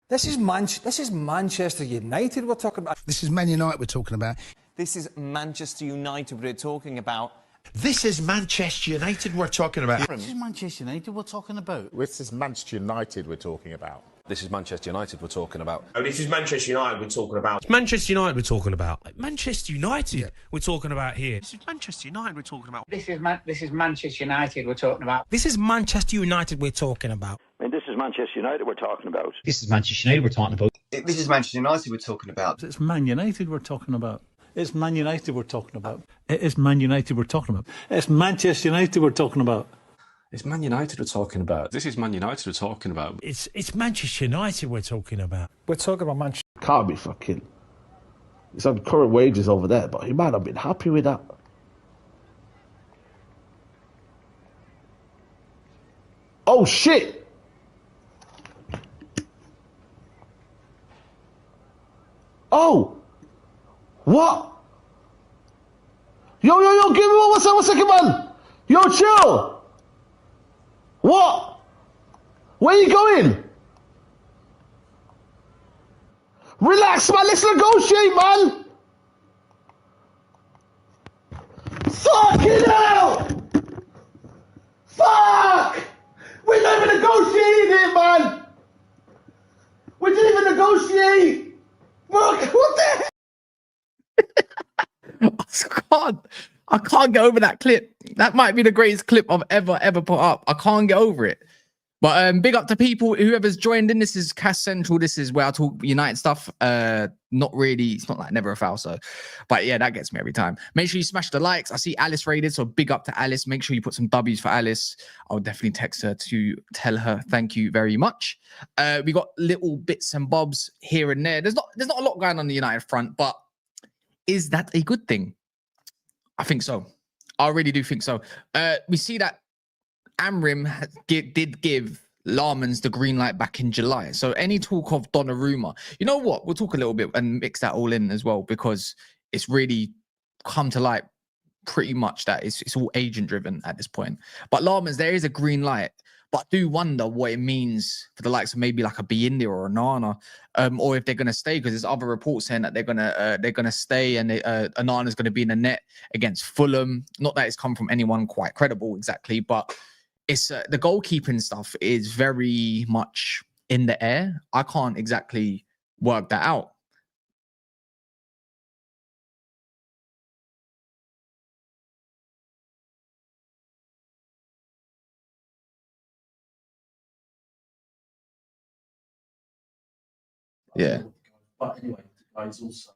This is Manchester United we're talking about. This is Man United we're talking about. This is Manchester United we're talking about. This is Manchester United we're talking about. This is Manchester United we're talking about. This is Manchester United we're talking about. This is Manchester United we're talking about. Oh, this is Manchester United we're talking about. It's Manchester United we're talking about. Manchester United we're talking about here. This is Manchester United we're talking about. This is Manchester United we're talking about. This is Manchester United we're talking about. This is Manchester United we're talking about. This is Manchester United we're talking about. This is Manchester United we're talking about. It's Man United we're talking about. It's Man United we're talking about. It is Man United we're talking about. It's Manchester United we're talking about. It's Man United we're talking about. This is Man United we're talking about. It's Manchester United we're talking about. We're talking about Manchester. Can't be fucking. It's on current wages over there, but he might not have been happy with that. Oh shit! Oh! What? Yo, give me one second, man! Yo, chill! What? Where you going? Relax, man, let's negotiate, man! Fucking hell! Fuck! We're not even negotiating it, man! We didn't even negotiate! Fuck, what the hell? I can't get over that clip. That might be the greatest clip I've ever put up. I can't get over it. But big up to people, whoever's joined in. This is Cash Central. This is where I talk United stuff. Not really. It's not like never a foul. So, but yeah, that gets me every time. Make sure you smash the likes. I see Alice rated, so big up to Alice. Make sure you put some W's for Alice. I'll definitely text her to tell her thank you very much. We got little bits and bobs here and there. There's not a lot going on the United front, but is that a good thing? I think so. I really do think so. We see that Amorim did give Lammens the green light back in July. So any talk of Donnarumma, you know what? We'll talk a little bit and mix that all in as well, because it's really come to light pretty much that it's all agent driven at this point. But Lammens, there is a green light. But I do wonder what it means for the likes of maybe like a India or a Nana, or if they're going to stay, because there's other reports saying that they're gonna stay, and Anana's going to be in the net against Fulham. Not that it's come from anyone quite credible exactly, but it's the goalkeeping stuff is very much in the air. I can't exactly work that out. Yeah. But anyway, the guys also.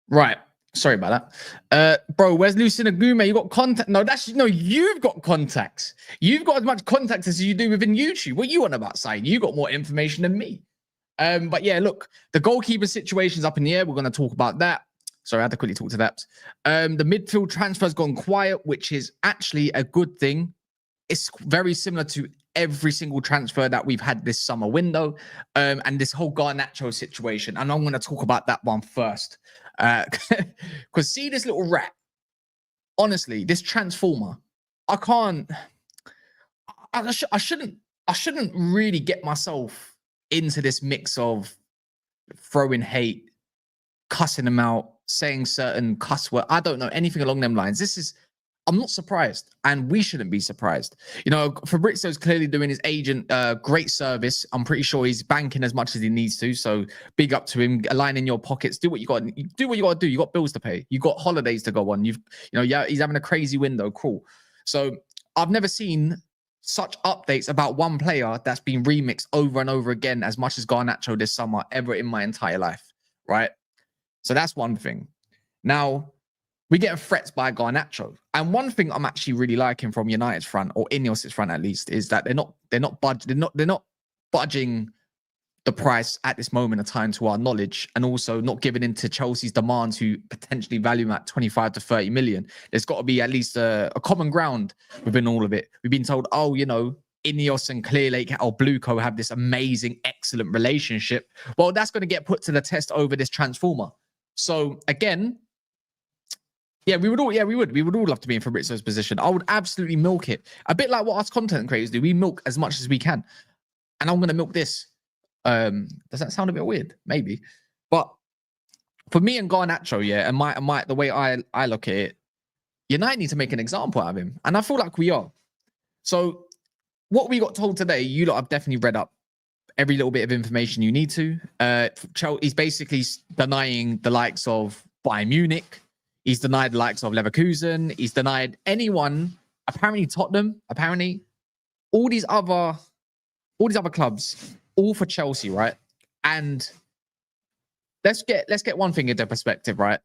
Right. Sorry about that. Bro, where's Lucina Gume? You got contact? No, you've got contacts. You've got as much contacts as you do within YouTube. What you on about, saying? You got more information than me. But yeah, look, the goalkeeper situation's up in the air. We're going to talk about that. Sorry, I had to quickly talk to that. The midfield transfer's gone quiet, which is actually a good thing. It's very similar to every single transfer that we've had this summer window, and this whole Garnacho situation. And I'm going to talk about that one first. Because see this little rat, honestly, this transformer, I shouldn't really get myself into this mix of throwing hate, cussing them out, saying certain cuss words. I don't know anything along them lines. I'm not surprised, and we shouldn't be surprised. You know, Fabrizio's clearly doing his agent great service. I'm pretty sure he's banking as much as he needs to. So big up to him. Align your pockets. Do what you got. Do what you got to do. You got bills to pay. You got holidays to go on. Yeah, he's having a crazy window. Cool. So I've never seen such updates about one player that's been remixed over and over again as much as Garnacho this summer ever in my entire life. Right. So that's one thing. Now, we're getting threats by Garnacho. And one thing I'm actually really liking from United's front, or INEOS' front at least, is that they're not budging the price at this moment of time, to our knowledge, and also not giving in to Chelsea's demands, who potentially value him at 25 to 30 million. There's got to be at least a common ground within all of it. We've been told, oh, you know, INEOS and Clearlake or Blueco have this amazing, excellent relationship. Well, that's going to get put to the test over this transformer. So again, yeah, we would all love to be in Fabrizio's position. I would absolutely milk it. A bit like what us content creators do. We milk as much as we can. And I'm gonna milk this. Does that sound a bit weird? Maybe. But for me and Garnacho, yeah, and the way I look at it, United need to make an example out of him. And I feel like we are. So what we got told today, you lot have definitely read up every little bit of information you need to. He's basically denying the likes of Bayern Munich. He's denied the likes of Leverkusen. He's denied anyone, apparently Tottenham, apparently all these other clubs, all for Chelsea, right? And let's get one thing into perspective, right?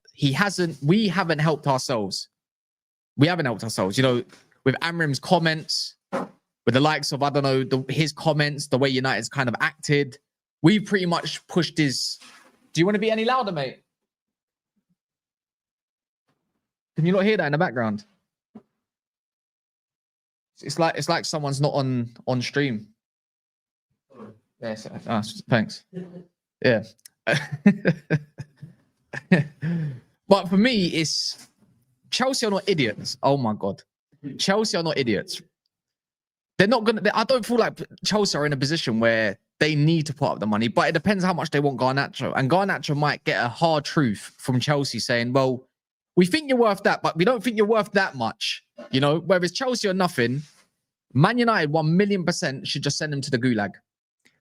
We haven't helped ourselves. We haven't helped ourselves. You know, with Amorim's comments, with the likes of, I don't know, his comments, the way United's kind of acted, we pretty much pushed his... Do you want to be any louder, mate? Can you not hear that in the background? It's like someone's not on stream. Yes, thanks. Yeah. But for me, it's Chelsea are not idiots. Oh my God. Chelsea are not idiots. They're not going to... I don't feel like Chelsea are in a position where they need to put up the money, but it depends how much they want Garnacho. And Garnacho might get a hard truth from Chelsea saying, well, we think you're worth that, but we don't think you're worth that much. You know, whether it's Chelsea or nothing, Man United 1,000,000% should just send him to the gulag.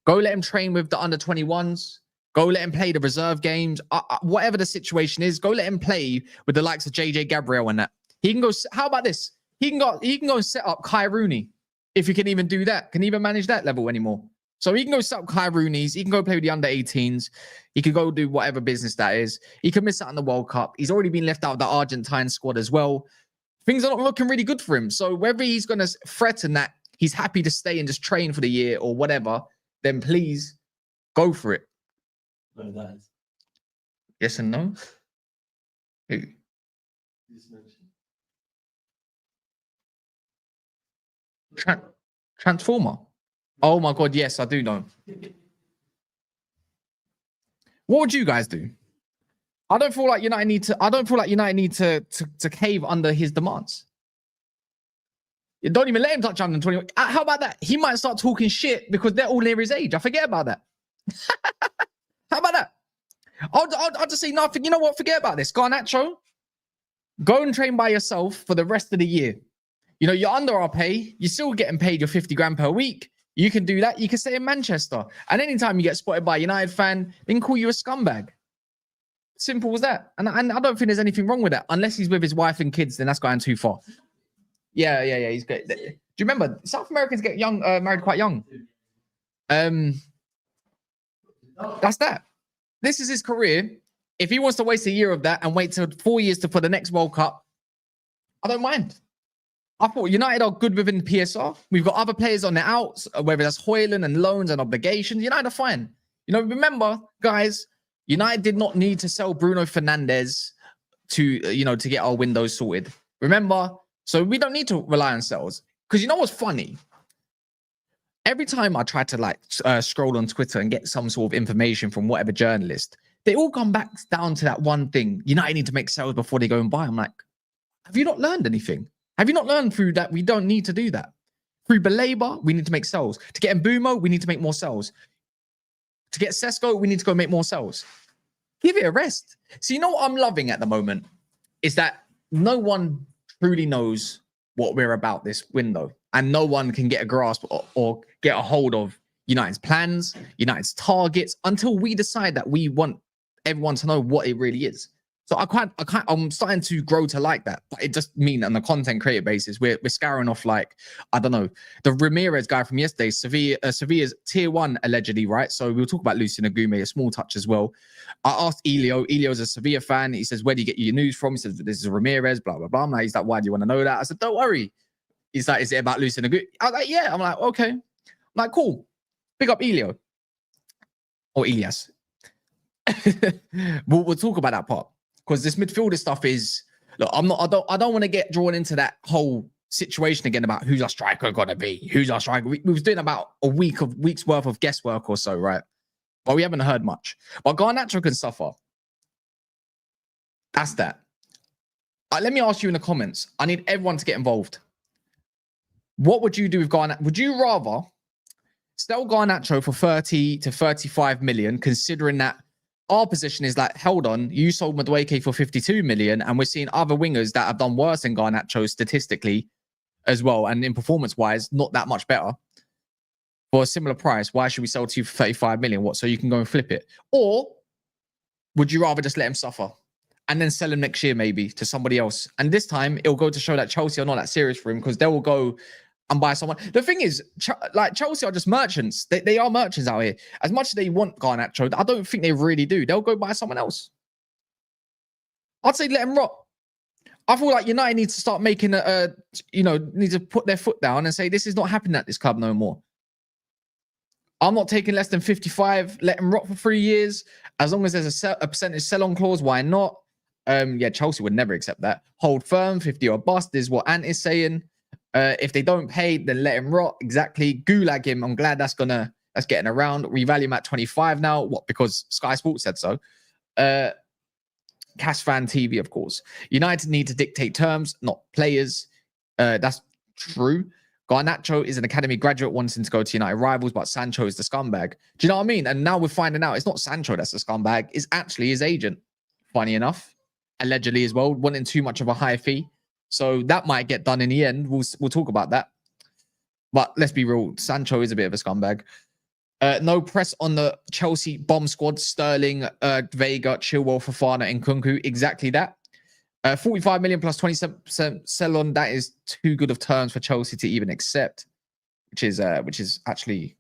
Go let him train with the under-21s. Go let him play the reserve games. Whatever the situation is, go let him play with the likes of JJ Gabriel and that. He can go... How about this? He can go and set up Kai Rooney. If he can even do that, can he even manage that level anymore? So he can go set up Kai Rooney's. He can go play with the under-18s. He can go do whatever business that is. He can miss out on the World Cup. He's already been left out of the Argentine squad as well. Things are not looking really good for him. So whether he's going to threaten that he's happy to stay and just train for the year or whatever, then please go for it. No, that is. Yes and no? Who? Transformer. Oh my God, yes, I do know. What would you guys do? I don't feel like United need to cave under his demands. You don't even let him touch under 21. How about that? He might start talking shit because they're all near his age. I forget about that. How about that? I'll just say nothing. You know what? Forget about this. Garnacho, go and train by yourself for the rest of the year. You know, you're under our pay. You're still getting paid your 50 grand per week. You can do that. You can stay in Manchester. And anytime you get spotted by a United fan, they can call you a scumbag. Simple as that. And I don't think there's anything wrong with that. Unless he's with his wife and kids, then that's going too far. Yeah. He's good. Do you remember South Americans get married quite young? That's that. This is his career. If he wants to waste a year of that and wait till 4 years for the next World Cup, I don't mind. I thought United are good within PSR. We've got other players on the outs, whether that's Højlund and loans and obligations. United are fine. You know, remember, guys, United did not need to sell Bruno Fernandes to get our windows sorted. Remember? So we don't need to rely on sales. Because you know what's funny? Every time I try to scroll on Twitter and get some sort of information from whatever journalist, they all come back down to that one thing. United need to make sales before they go and buy. I'm like, have you not learned anything? Have you not learned through that we don't need to do that? Through Baleba, we need to make sales. To get Mbumo, we need to make more sales. To get Sesko, we need to go make more sales. Give it a rest. So you know what I'm loving at the moment? Is that no one truly knows what we're about this window. And no one can get a grasp or get a hold of United's plans, United's targets, until we decide that we want everyone to know what it really is. So I'm starting to grow to like that. But it just means on a content creator basis, we're scouring off like, I don't know, the Ramirez guy from yesterday, Sevilla's tier 1 allegedly, right? So we'll talk about Lucien Agume, a small touch as well. I asked Elio. Elio's a Sevilla fan. He says, where do you get your news from? He says, this is Ramirez, blah, blah, blah. He's like, why do you want to know that? I said, don't worry. He's like, is it about Lucien Agume? I was like, yeah. I'm like, okay. I'm like, cool. Pick up Elio. Or Elias. We'll talk about that part. Because this midfielder stuff is, look, I don't want to get drawn into that whole situation again about who's our striker gonna be, who's our striker. We was doing about a week's worth of guesswork or so, right? But we haven't heard much. But Garnacho can suffer. That's that. Let me ask you in the comments. I need everyone to get involved. What would you do with Garnacho? Would you rather sell Garnacho for 30 to 35 million, considering that our position is like, hold on, you sold Madueke for 52 million, and we're seeing other wingers that have done worse than Garnacho statistically as well, and in performance-wise, not that much better. For a similar price, why should we sell to you for 35 million? What, so you can go and flip it? Or would you rather just let him suffer and then sell him next year maybe to somebody else? And this time, it'll go to show that Chelsea are not that serious for him, because they will go and buy someone. The thing is, like, Chelsea are just merchants. They are merchants out here. As much as they want Garnacho, I don't think they really do. They'll go buy someone else. I'd say let him rot. I feel like United needs to start making need to put their foot down and say, this is not happening at this club no more. I'm not taking less than 55. Let him rot for 3 years. As long as there's a percentage sell-on clause, why not? Yeah, Chelsea would never accept that. Hold firm, 50 or bust is what Ant is saying. If they don't pay, then let him rot. Exactly. Gulag him. I'm glad that's getting around. We value him at 25 now. What? Because Sky Sports said so. Cash Fan TV, of course. United need to dictate terms, not players. That's true. Garnacho is an academy graduate wanting to go to United rivals, but Sancho is the scumbag. Do you know what I mean? And now we're finding out it's not Sancho that's the scumbag. It's actually his agent. Funny enough. Allegedly as well, wanting too much of a high fee. So that might get done in the end. We'll talk about that. But let's be real. Sancho is a bit of a scumbag. No press on the Chelsea bomb squad. Sterling, Vega, Chilwell, Fofana, and Nkunku. Exactly that. 45 million plus 27% sell on. That is too good of terms for Chelsea to even accept. Which is actually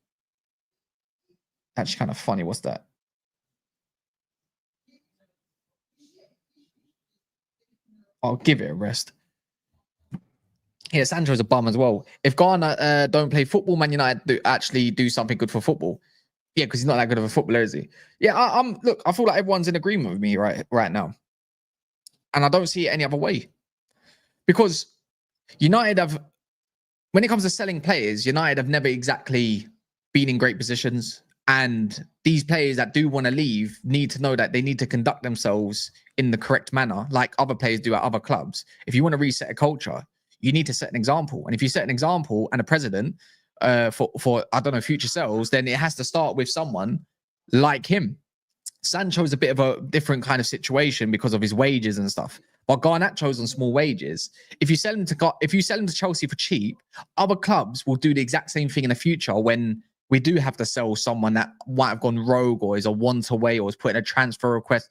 kind of funny. What's that? I'll give it a rest. Yeah, Sancho's a bum as well. If Garner don't play football, Man United actually do something good for football. Yeah, because he's not that good of a footballer, is he? Yeah, look, I feel like everyone's in agreement with me right now. And I don't see it any other way. Because United have, when it comes to selling players, United have never exactly been in great positions. And these players that do want to leave need to know that they need to conduct themselves in the correct manner, like other players do at other clubs. If you want to reset a culture, you need to set an example. And if you set an example and a president for I don't know, future selves, then it has to start with someone like him. Sancho is a bit of a different kind of situation because of his wages and stuff. But Garnacho's on small wages. If you sell him to Chelsea for cheap, other clubs will do the exact same thing in the future when we do have to sell someone that might have gone rogue or is a want-away or is putting a transfer request.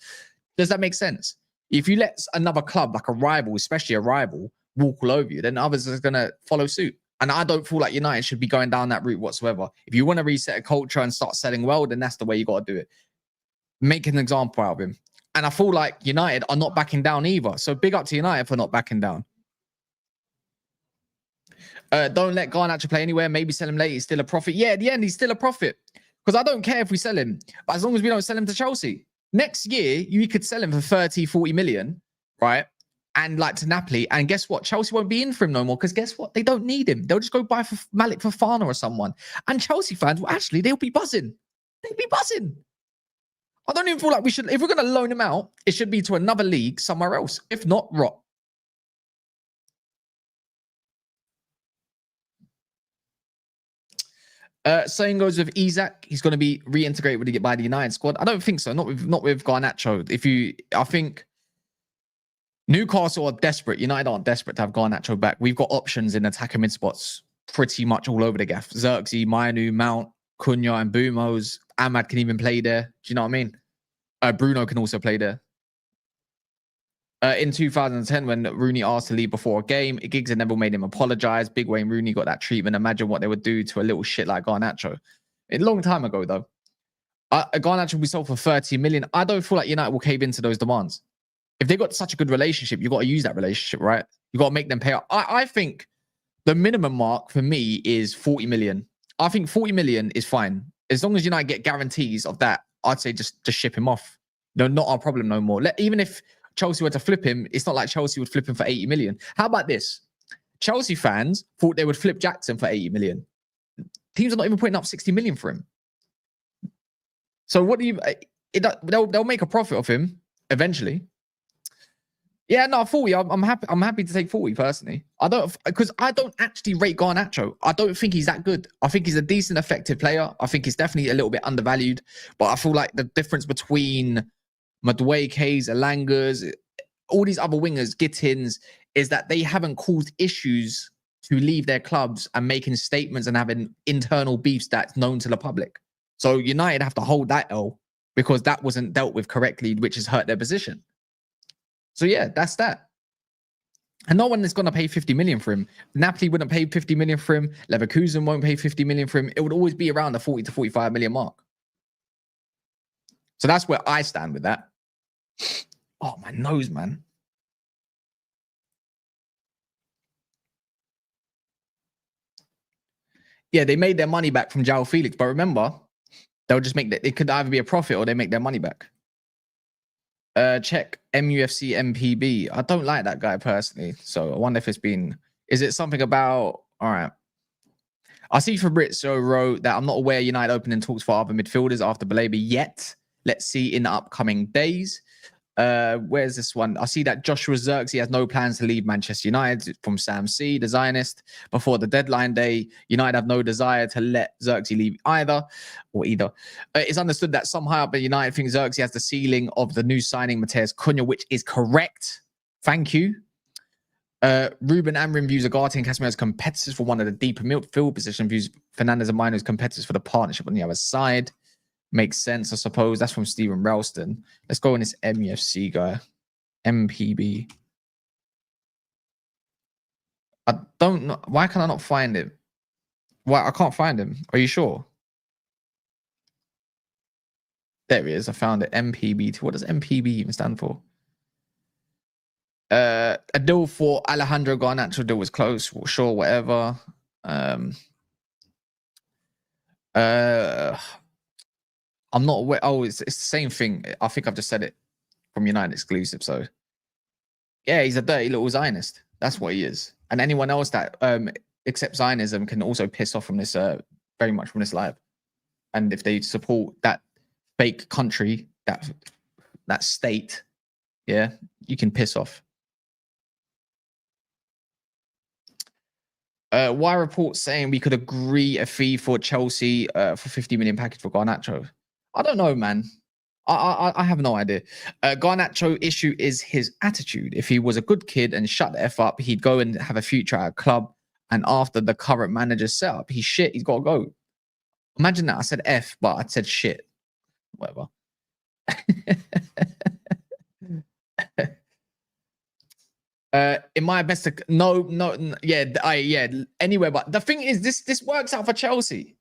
Does that make sense? If you let another club, like a rival, especially a rival, walk all over you, then others are going to follow suit. And I don't feel like United should be going down that route whatsoever. If you want to reset a culture and start selling well, then that's the way you got to do it. Make an example out of him. And I feel like United are not backing down either. So big up to United for not backing down. Don't let Garnacho play anywhere. Maybe sell him late. He's still a profit. Yeah, at the end, he's still a profit. Because I don't care if we sell him. But as long as we don't sell him to Chelsea. Next year, you could sell him for 30, 40 million, right? And like to Napoli. And guess what? Chelsea won't be in for him no more. Because guess what? They don't need him. They'll just go buy for Malik Fofana or someone. And Chelsea fans, well, actually, they'll be buzzing. They'll be buzzing. I don't even feel like we should, if we're going to loan him out, it should be to another league somewhere else. If not, rot. Same goes with Isak. He's going to be reintegrated by the United squad. I don't think so. Not with Garnacho. I think Newcastle are desperate. United aren't desperate to have Garnacho back. We've got options in attacker mid spots pretty much all over the gaff. Xerxes, Mainu, Mount, Cunha, and Boumos. Ahmad can even play there. Do you know what I mean? Bruno can also play there. In 2010, when Rooney asked to leave before a game, Giggs and Neville made him apologize. Big Wayne Rooney got that treatment. Imagine what they would do to a little shit like Garnacho. A long time ago, though. Garnacho will be sold for 30 million. I don't feel like United will cave into those demands. If they've got such a good relationship, you've got to use that relationship, right? You've got to make them pay up. I think the minimum mark for me is 40 million. I think 40 million is fine. As long as United get guarantees of that, I'd say just ship him off. No, not our problem no more. Even if Chelsea were to flip him, it's not like Chelsea would flip him for 80 million. How about this? Chelsea fans thought they would flip Jackson for 80 million. Teams are not even putting up 60 million for him. So what do you... They'll make a profit of him eventually. Yeah, no, 40. I'm happy. I'm happy to take 40 personally. I don't actually rate Garnacho. I don't think he's that good. I think he's a decent, effective player. I think he's definitely a little bit undervalued. But I feel like the difference between Madueke's, Elanga's, all these other wingers, Gittins, is that they haven't caused issues to leave their clubs and making statements and having internal beefs that's known to the public. So United have to hold that L because that wasn't dealt with correctly, which has hurt their position. So yeah, that's that. And no one is going to pay 50 million for him. Napoli wouldn't pay 50 million for him. Leverkusen won't pay 50 million for him. It would always be around the 40 to 45 million mark. So that's where I stand with that. Oh, my nose, man. Yeah, they made their money back from João Felix. But remember, they'll just make that. It could either be a profit or they make their money back. Check MUFC MPB. I don't like that guy personally. So I wonder if it's been... Is it something about... All right. I see Fabrizio wrote that I'm not aware United opening talks for other midfielders after Baleba yet. Let's see in the upcoming days. Where's this one? I see that Joshua Zirkzee has no plans to leave Manchester United from Sam C, the Zionist. Before the deadline day, United have no desire to let Zirkzee leave either. It's understood that some high up at United think Zirkzee has the ceiling of the new signing Matheus Cunha, which is correct. Thank you. Ruben Amorim views Agati and Casemiro as competitors for one of the deeper midfield position, views Fernandes and Mino as competitors for the partnership on the other side. Makes sense, I suppose. That's from Stephen Ralston. Let's go on this MUFC guy. MPB. I don't know. Why can I not find him? Why I can't find him? Are you sure? There he is. I found it. MPB. What does MPB even stand for? A deal for Alejandro Garnacho deal was close. Sure, whatever. I'm not aware. Oh, it's the same thing. I think I've just said it from United exclusive. So, yeah, he's a dirty little Zionist. That's what he is. And anyone else that accepts Zionism can also piss off from this, very much from this live. And if they support that fake country, that state, yeah, you can piss off. Why report saying we could agree a fee for Chelsea for 50 million package for Garnacho? I don't know, man. I have no idea. Garnacho issue is his attitude. If he was a good kid and shut the F up, he'd go and have a future at a club. And after the current manager's setup, he's shit. He's got to go. Imagine that. I said F, but I said shit. Whatever. In my best, no, yeah, anywhere. But the thing is, this works out for Chelsea.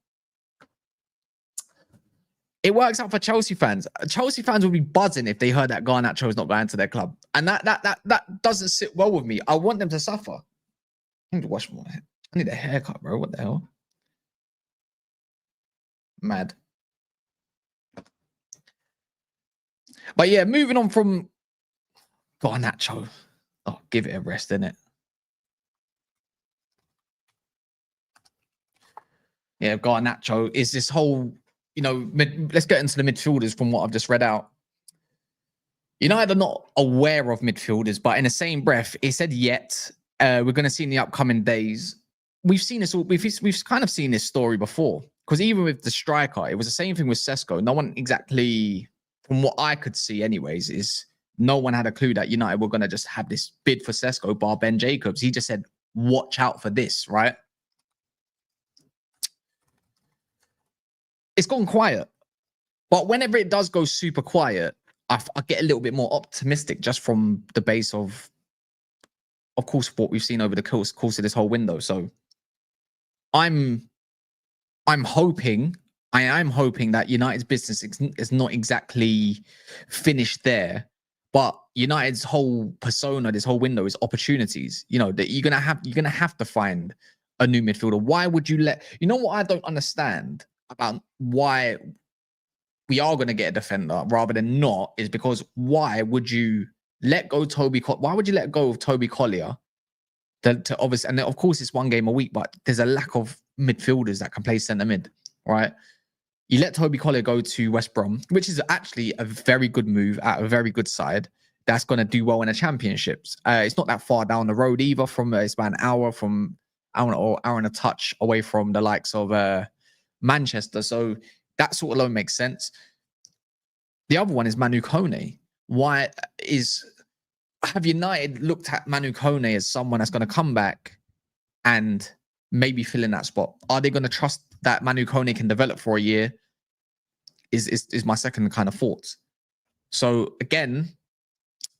It works out for Chelsea fans. Chelsea fans will be buzzing if they heard that Garnacho is not going to their club, and that doesn't sit well with me. I want them to suffer. I need to wash my hair. I need a haircut, bro. What the hell? Mad. But yeah, moving on from Garnacho. Oh, give it a rest, innit? Yeah, Garnacho is this whole, let's get into the midfielders from what I've just read out. United are not aware of midfielders, but in the same breath, it said yet. We're going to see in the upcoming days. We've seen this all. We've kind of seen this story before. Because even with the striker, it was the same thing with Sesko. No one exactly, from what I could see anyways, is no one had a clue that United were going to just have this bid for Sesko bar Ben Jacobs. He just said, watch out for this, right? It's gone quiet. But whenever it does go super quiet, I get a little bit more optimistic just from the base of course, what we've seen over the course of this whole window. So I'm hoping that United's business is not exactly finished there. But United's whole persona, this whole window, is opportunities. That you're gonna have to find a new midfielder. Why would you let? You know what I don't understand about why we are gonna get a defender rather than not is because why would you let go Toby? Why would you let go of Toby Collier? To obviously, and of course it's one game a week, but there's a lack of midfielders that can play centre mid, right? You let Toby Collier go to West Brom, which is actually a very good move at a very good side. that's going to do well in the championships. It's not that far down the road either. It's about an hour or hour and a touch away from the likes of Manchester. So that sort of alone makes sense. The other one is Manu Kone. Have United looked at Manu Kone as someone that's going to come back and maybe fill in that spot? Are they going to trust that Manu Kone can develop for a year? Is my second kind of thoughts. So again,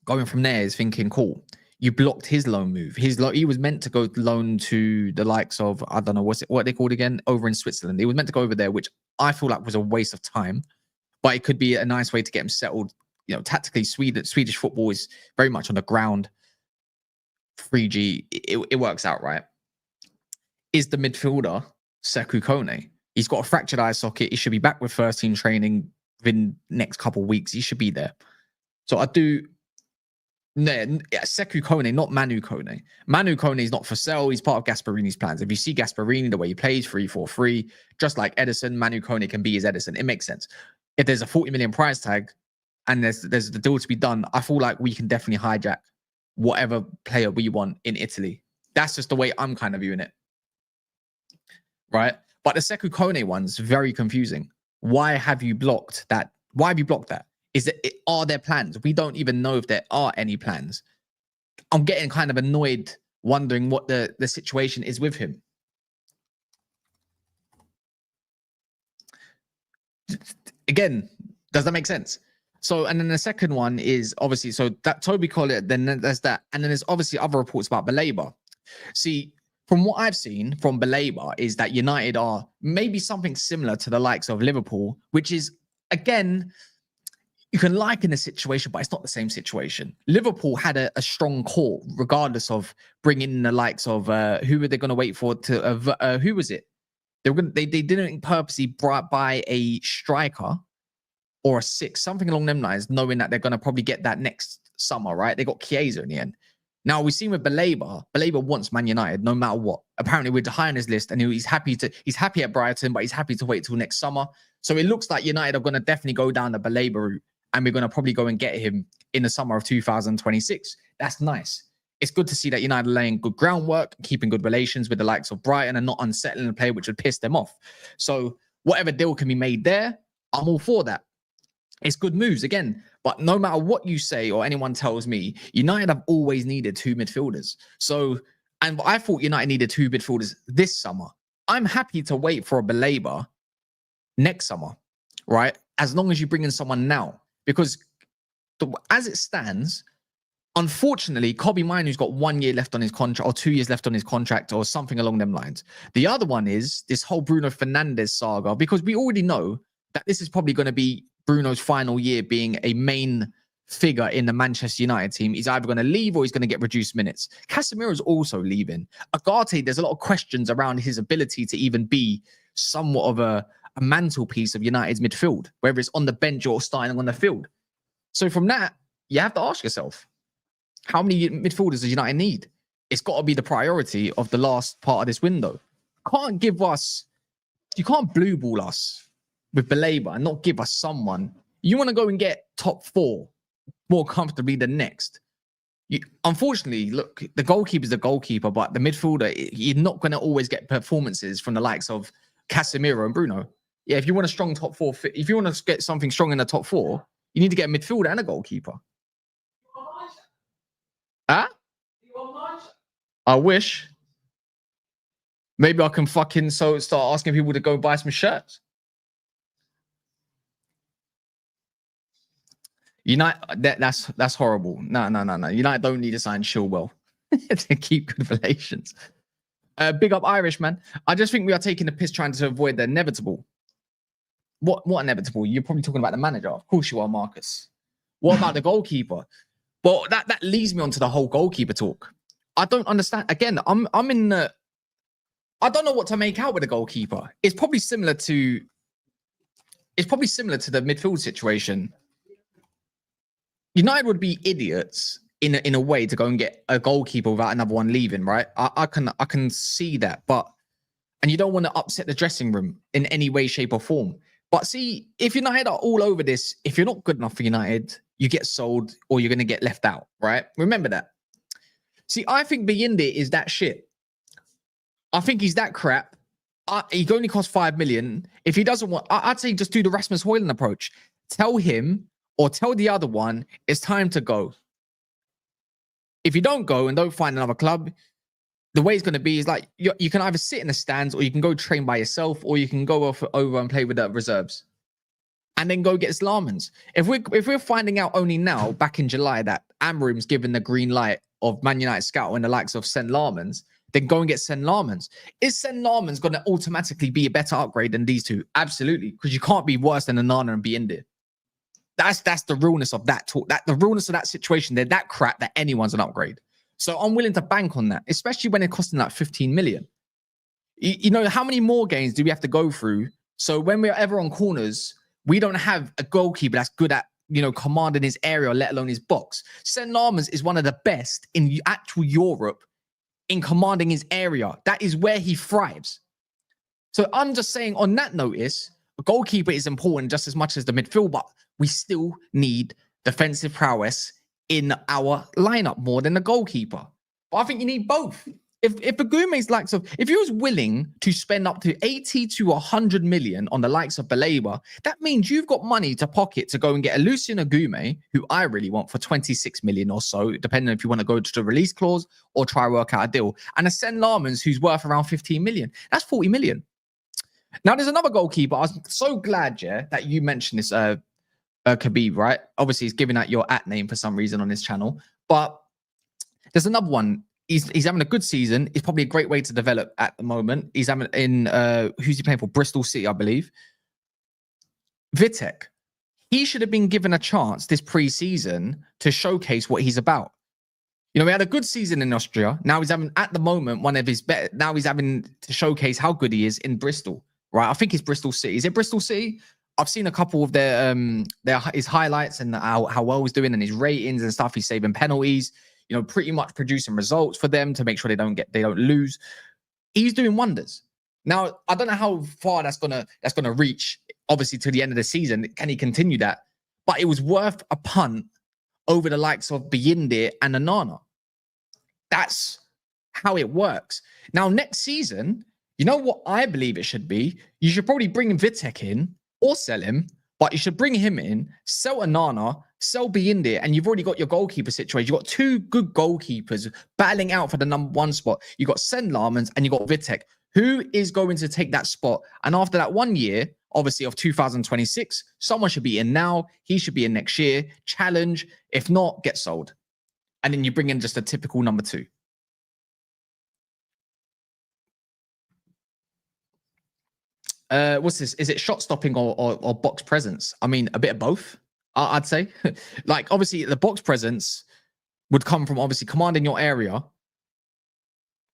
going from there is thinking, cool, you blocked his loan move. He was meant to go loan to the likes of, I don't know, what they called again, over in Switzerland. He was meant to go over there, which I feel like was a waste of time, but it could be a nice way to get him settled. You know, tactically, Swedish football is very much on the ground. 3G, it works out, right? Is the midfielder Sekou Kone? He's got a fractured eye socket. He should be back with first team training within next couple of weeks. He should be there. So I do. Sekou Kone, not Manu Kone. Manu Kone is not for sale. He's part of Gasparini's plans. If you see Gasparini, the way he plays 3-4-3, just like Edison, Manu Kone can be his Edison. It makes sense. If there's a 40 million price tag and there's the deal to be done, I feel like we can definitely hijack whatever player we want in Italy. That's just the way I'm kind of viewing it. Right? But the Sekou Kone one's very confusing. Why have you blocked that? Why have you blocked that? Are there plans? We don't even know if there are any plans. I'm getting kind of annoyed, wondering what the situation is with him. Again, does that make sense? So, and then the second one is obviously, so that Toby Collett, then there's that. And then there's obviously other reports about Baleba. See, from what I've seen from Baleba is that United are maybe something similar to the likes of Liverpool, which is, again, you can liken the situation, but it's not the same situation. Liverpool had a strong core, regardless of bringing in the likes of who were they going to wait for? Who was it? They didn't purposely buy a striker or a six, something along them lines, knowing that they're going to probably get that next summer, right? They got Chiesa in the end. Now we've seen with Baleba wants Man United no matter what. Apparently we're high on his list, and he's happy at Brighton, but he's happy to wait till next summer. So it looks like United are going to definitely go down the Baleba route, and we're going to probably go and get him in the summer of 2026. That's nice. It's good to see that United are laying good groundwork, keeping good relations with the likes of Brighton, and not unsettling a player which would piss them off. So whatever deal can be made there, I'm all for that. It's good moves again. But no matter what you say or anyone tells me, United have always needed two midfielders. So, and I thought United needed two midfielders this summer. I'm happy to wait for a Baleba next summer, right? As long as you bring in someone now. Because as it stands, unfortunately, Kobbie Mainoo's got 1 year left on his contract or 2 years left on his contract or something along them lines. The other one is this whole Bruno Fernandes saga, because we already know that this is probably going to be Bruno's final year being a main figure in the Manchester United team. He's either going to leave or he's going to get reduced minutes. Casemiro's also leaving. Agate, there's a lot of questions around his ability to even be somewhat of a mantelpiece of United's midfield, whether it's on the bench or starting on the field. So from that, you have to ask yourself, how many midfielders does United need? It's got to be the priority of the last part of this window. You can't blue ball us with Baleba and not give us someone. You want to go and get top four more comfortably than next. Unfortunately, look, the goalkeeper is the goalkeeper, but the midfielder, you're not going to always get performances from the likes of Casemiro and Bruno. Yeah, if you want a strong top four, if you want to get something strong in the top four, you need to get a midfielder and a goalkeeper. Huh? I wish. Maybe I can fucking start asking people to go buy some shirts. United, that's horrible. No. United don't need to sign Chilwell to keep good relations. Big up Irish, man. I just think we are taking the piss trying to avoid the inevitable. What inevitable? You're probably talking about the manager. Of course you are, Marcus. What about the goalkeeper? Well, that leads me on to the whole goalkeeper talk. I don't understand. Again, I'm in the... I don't know what to make out with the goalkeeper. It's probably similar to the midfield situation. United would be idiots in a way to go and get a goalkeeper without another one leaving, right? I can see that, and you don't want to upset the dressing room in any way, shape, or form. But see, if United are all over this, if you're not good enough for United, you get sold or you're going to get left out, right? Remember that. See, I think Biyinde is that shit. I think he's that crap. He only costs 5 million. If he doesn't want, I'd say just do the Rasmus Højlund approach. Tell him or tell the other one it's time to go. If you don't go and don't find another club, the way it's going to be is like you can either sit in the stands or you can go train by yourself or you can go over and play with the reserves and then go get Lammens. If we're finding out only now, back in July, that Amorim's given the green light of Man United scout and the likes of Sen Lammens, then go and get Sen Lammens. Is Sen Lammens going to automatically be a better upgrade than these two? Absolutely, because you can't be worse than Onana and Biyinde. That's the realness of that talk. The realness of that situation. They're that crap that anyone's an upgrade. So I'm willing to bank on that, especially when it costing like 15 million. You know, how many more games do we have to go through? So when we're ever on corners, we don't have a goalkeeper that's good at, you know, commanding his area, let alone his box. Sen Lammens is one of the best in actual Europe in commanding his area. That is where he thrives. So I'm just saying, on that notice, a goalkeeper is important just as much as the midfield, but we still need defensive prowess in our lineup more than the goalkeeper. But I think you need both. If Agume's likes of, if he was willing to spend up to 80 to 100 million on the likes of Baleba, that means you've got money to pocket to go and get a Lucien Agume, who I really want, for 26 million or so, depending on if you want to go to the release clause or try work out a deal, and a Sen Lammens who's worth around 15 million. That's 40 million. Now, there's another goalkeeper. I was so glad, yeah, that you mentioned this, Khabib, right? Obviously, he's giving out your @name for some reason on this channel. But there's another one. He's having a good season. It's probably a great way to develop at the moment. He's having who's he playing for? Bristol City, I believe. Vitek. He should have been given a chance this pre-season to showcase what he's about. You know, he had a good season in Austria. Now he's having, at the moment, one of his better. Now he's having to showcase how good he is in Bristol, right? I think it's Bristol City. Is it Bristol City? I've seen a couple of his highlights and how well he's doing and his ratings and stuff. He's saving penalties, you know, pretty much producing results for them to make sure they don't lose. He's doing wonders. Now, I don't know how far that's gonna reach, obviously, to the end of the season. Can he continue that? But it was worth a punt over the likes of Biyinde and Onana. That's how it works. Now, next season, you know what I believe it should be? You should probably bring Vitek in or sell him, but you should bring him in, sell Onana, sell Biyinde, and you've already got your goalkeeper situation. You've got two good goalkeepers battling out for the #1 spot. You've got Sen Lammens and you've got Vitek. Who is going to take that spot? And after that 1 year, obviously, of 2026, someone should be in now. He should be in next year. Challenge. If not, get sold. And then you bring in just a typical #2. What's this? Is it shot stopping or box presence? I mean, a bit of both, I'd say. Like, obviously, the box presence would come from obviously commanding your area,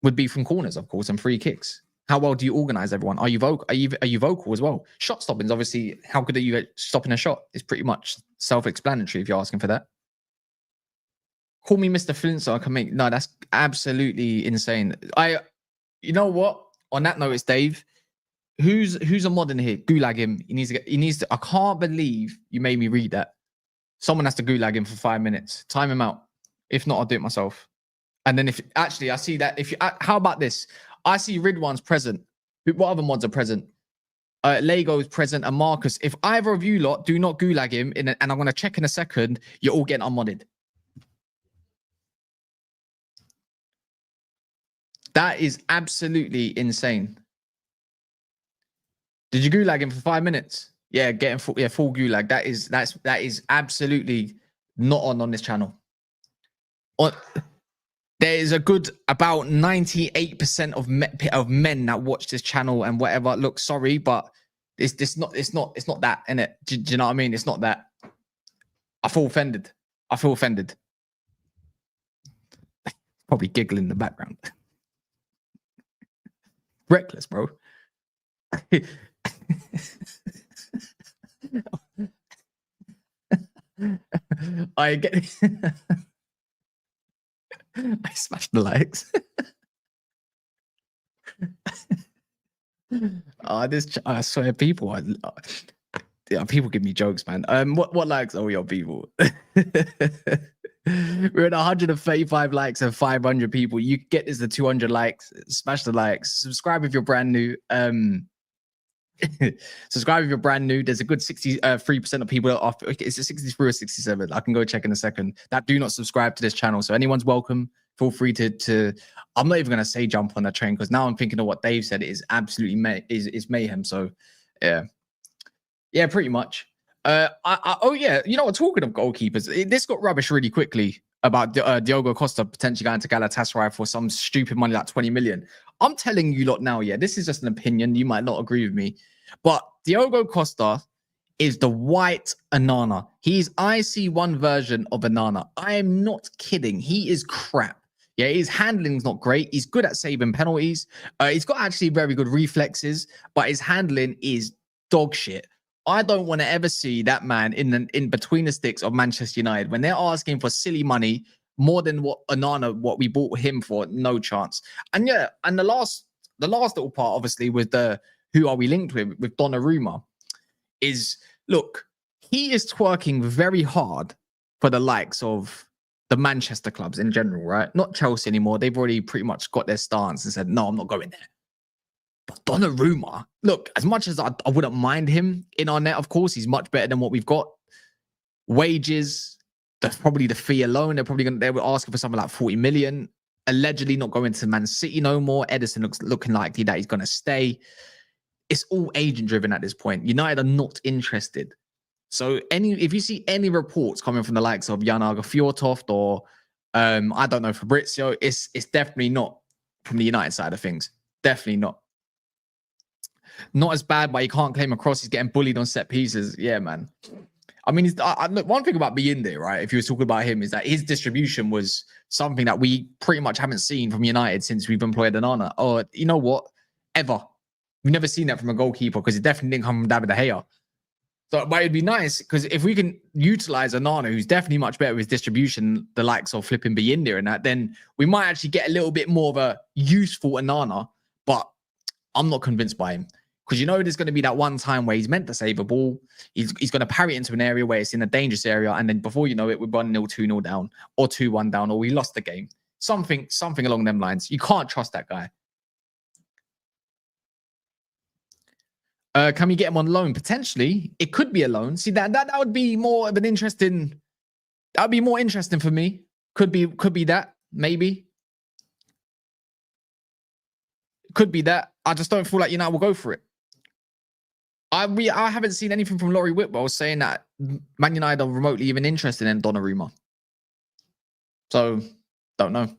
would be from corners, of course, and free kicks. How well do you organize everyone? Are you vocal? Are you vocal as well? Shot stopping is obviously, how good are you at stopping a shot? It's pretty much self-explanatory if you're asking for that. Call me Mr. Flint so I can make... No, that's absolutely insane. You know what? On that note, it's Dave. Who's a mod in here? Gulag him. He needs to. I can't believe you made me read that. Someone has to gulag him for 5 minutes. Time him out. If not, I'll do it myself. And then if actually I see that, how about this? I see Ridwan's present. What other mods are present? Lego's present and Marcus. If either of you lot do not gulag him, and I'm going to check in a second, you're all getting unmodded. That is absolutely insane. Did you gulag him for 5 minutes? Yeah, getting full gulag. That is absolutely not on this channel. There is a good about 98% of men that watch this channel and whatever. Look, sorry, but it's not that, innit? Do you know what I mean? It's not that. I feel offended. Probably giggling in the background. Reckless, bro. I get it. I smashed the likes. I swear, people. Yeah, people give me jokes, man. What likes all your people? We're at 135 likes and 500 people. You get this to 200 likes. Smash the likes. Subscribe if you're brand new. Subscribe if you're brand new. There's a good 63% of people that are. Is it 63 or 67? I can go check in a second. That do not subscribe to this channel. So anyone's welcome. Feel free to. I'm not even gonna say jump on the train because now I'm thinking of what Dave said. It is absolutely is mayhem. So yeah, pretty much. Oh yeah, you know what? Talking of goalkeepers, this got rubbish really quickly about Diogo Costa potentially going to Galatasaray for some stupid money like 20 million. I'm telling you lot now, yeah, this is just an opinion. You might not agree with me, but Diogo Costa is the white Onana. He's IC1 version of Onana. I am not kidding. He is crap. Yeah, his handling's not great. He's good at saving penalties. He's got actually very good reflexes, but his handling is dog shit. I don't want to ever see that man in between the sticks of Manchester United when they're asking for silly money more than what we bought him for. No chance. And yeah, and the last little part, obviously, with the who are we linked with Donnarumma, is look, he is twerking very hard for the likes of the Manchester clubs in general, right? Not Chelsea anymore. They've already pretty much got their stance and said, no, I'm not going there. But Donnarumma, look, as much as I wouldn't mind him in our net, of course, he's much better than what we've got. Wages, probably the fee alone, they were asking for something like 40 million. Allegedly not going to Man City no more. Edison looking likely that he's going to stay. It's all agent driven at this point. United are not interested. So if you see any reports coming from the likes of Jan Arge Fjortoft or I don't know, Fabrizio, it's definitely not from the United side of things. Definitely not. Not as bad, but he can't claim a cross. He's getting bullied on set pieces. Yeah, man. I mean, look, one thing about being there, right? If you were talking about him, is that his distribution was something that we pretty much haven't seen from United since we've employed Onana. Or you know what? Ever. We've never seen that from a goalkeeper because it definitely didn't come from David De Gea. So, but it'd be nice because if we can utilize Onana, who's definitely much better with distribution, the likes of flipping Binder and that, then we might actually get a little bit more of a useful Onana. But I'm not convinced by him. Because you know there's going to be that one time where he's meant to save a ball. He's going to parry it into an area where it's in a dangerous area. And then before you know it, we're 1-0, 2-0 down or 2-1 down or we lost the game. Something along them lines. You can't trust that guy. Can we get him on loan? Potentially. It could be a loan. See, that would be more of an interesting... That would be more interesting for me. Could be that. Maybe. Could be that. I just don't feel like United will go for it. I haven't seen anything from Laurie Whitwell saying that Man United are remotely even interested in Donnarumma. So, don't know.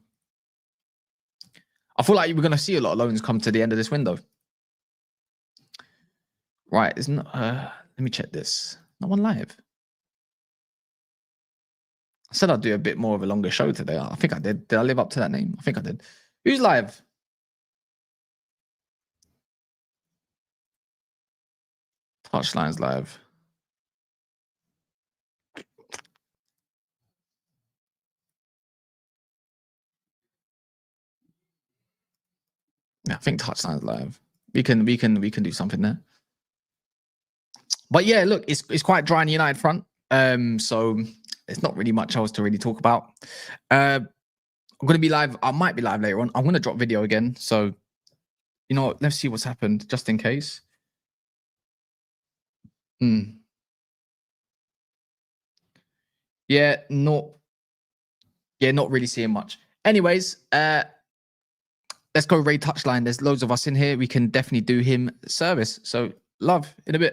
I feel like we're going to see a lot of loans come to the end of this window. Right, isn't let me check this. No one live. I said I'd do a bit more of a longer show today. I think I did. Did I live up to that name? I think I did. Who's live? Touchline's live. Yeah, I think Touchline's live. We can do something there. But yeah, look, it's quite dry in the United front. So there's not really much else to really talk about. I'm gonna be live. I might be live later on. I'm gonna drop video again. So you know what? Let's see what's happened just in case. Yeah, not really seeing much. Anyways, let's go raid Touchline. There's loads of us in here. We can definitely do him service. So love in a bit.